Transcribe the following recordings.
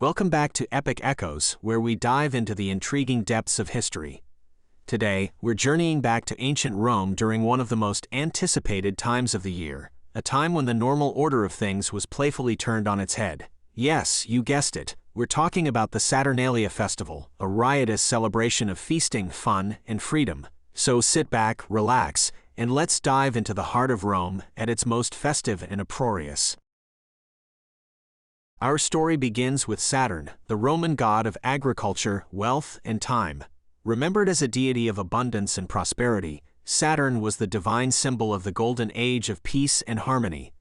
Welcome back to Epic Echoes, where we dive into the intriguing depths of history. Today, we're journeying back to ancient Rome during one of the most anticipated times of the year, a time when the normal order of things was playfully turned on its head. Yes, you guessed it, we're talking about the Saturnalia festival, a riotous celebration of feasting, fun, and freedom. So sit back, relax, and let's dive into the heart of Rome at its most festive and uproarious. Our story begins with Saturn, the Roman god of agriculture, wealth, and time. Remembered as a deity of abundance and prosperity, Saturn was the divine symbol of the golden age of peace and harmony.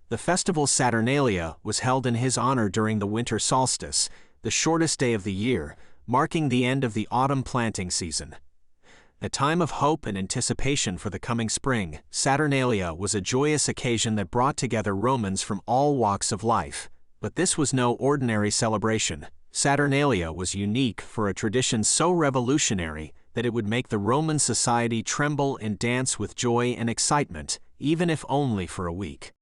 The festival Saturnalia was held in his honor during the winter solstice, the shortest day of the year, marking the end of the autumn planting season. A time of hope and anticipation for the coming spring, Saturnalia was a joyous occasion that brought together Romans from all walks of life. But this was no ordinary celebration. Saturnalia was unique for a tradition so revolutionary that it would make the Roman society tremble and dance with joy and excitement, even if only for a week.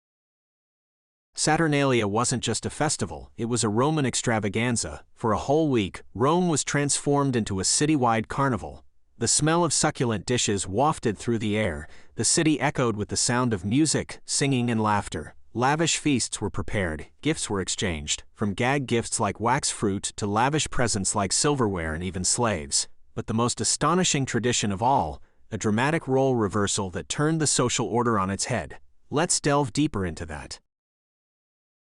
Saturnalia wasn't just a festival, it was a Roman extravaganza. For a whole week, Rome was transformed into a citywide carnival. The smell of succulent dishes wafted through the air, the city echoed with the sound of music, singing, and laughter. Lavish feasts were prepared, gifts were exchanged, from gag gifts like wax fruit to lavish presents like silverware and even slaves. But the most astonishing tradition of all, a dramatic role reversal that turned the social order on its head. Let's delve deeper into that.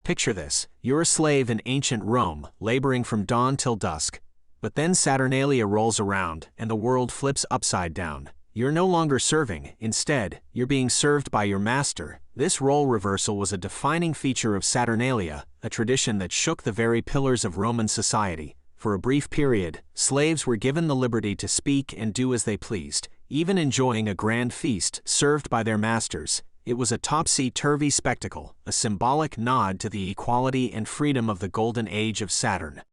Picture this, you're a slave in ancient Rome, laboring from dawn till dusk. But then Saturnalia rolls around, and the world flips upside down. You're no longer serving, instead, you're being served by your master. This role reversal was a defining feature of Saturnalia, a tradition that shook the very pillars of Roman society. For a brief period, slaves were given the liberty to speak and do as they pleased, even enjoying a grand feast served by their masters. It was a topsy-turvy spectacle, a symbolic nod to the equality and freedom of the golden age of Saturn.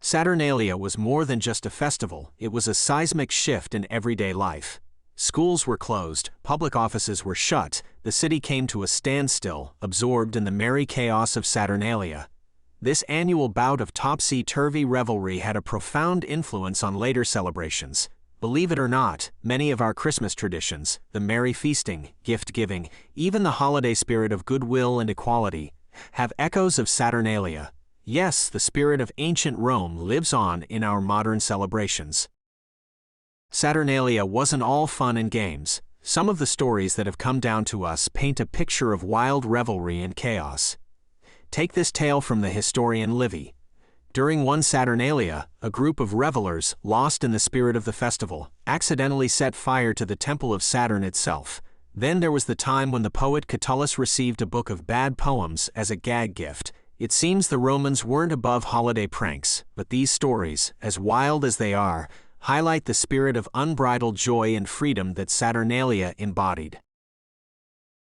Saturnalia was more than just a festival, it was a seismic shift in everyday life. Schools were closed, public offices were shut, the city came to a standstill, absorbed in the merry chaos of Saturnalia. This annual bout of topsy-turvy revelry had a profound influence on later celebrations. Believe it or not, many of our Christmas traditions, the merry feasting, gift-giving, even the holiday spirit of goodwill and equality, have echoes of Saturnalia. Yes, the spirit of ancient Rome lives on in our modern celebrations. Saturnalia wasn't all fun and games. Some of the stories that have come down to us paint a picture of wild revelry and chaos. Take this tale from the historian Livy. During one Saturnalia, a group of revelers, lost in the spirit of the festival, accidentally set fire to the temple of Saturn itself. Then there was the time when the poet Catullus received a book of bad poems as a gag gift. It seems the Romans weren't above holiday pranks, but these stories, as wild as they are, highlight the spirit of unbridled joy and freedom that Saturnalia embodied.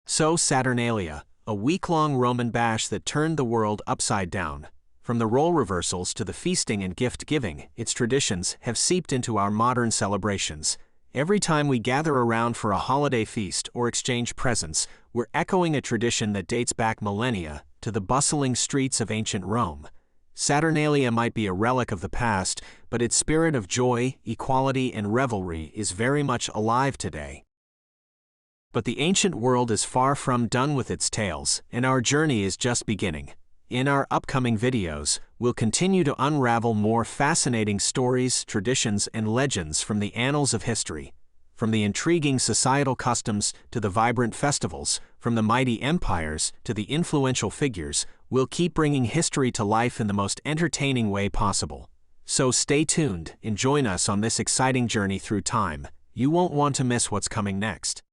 So Saturnalia, a week-long Roman bash that turned the world upside down. From the role reversals to the feasting and gift-giving, its traditions have seeped into our modern celebrations. Every time we gather around for a holiday feast or exchange presents, we're echoing a tradition that dates back millennia to the bustling streets of ancient Rome. Saturnalia might be a relic of the past, but its spirit of joy, equality, and revelry is very much alive today. But the ancient world is far from done with its tales, and our journey is just beginning. In our upcoming videos, we'll continue to unravel more fascinating stories, traditions, and legends from the annals of history. From the intriguing societal customs to the vibrant festivals, from the mighty empires to the influential figures, we'll keep bringing history to life in the most entertaining way possible. So stay tuned and join us on this exciting journey through time. You won't want to miss what's coming next.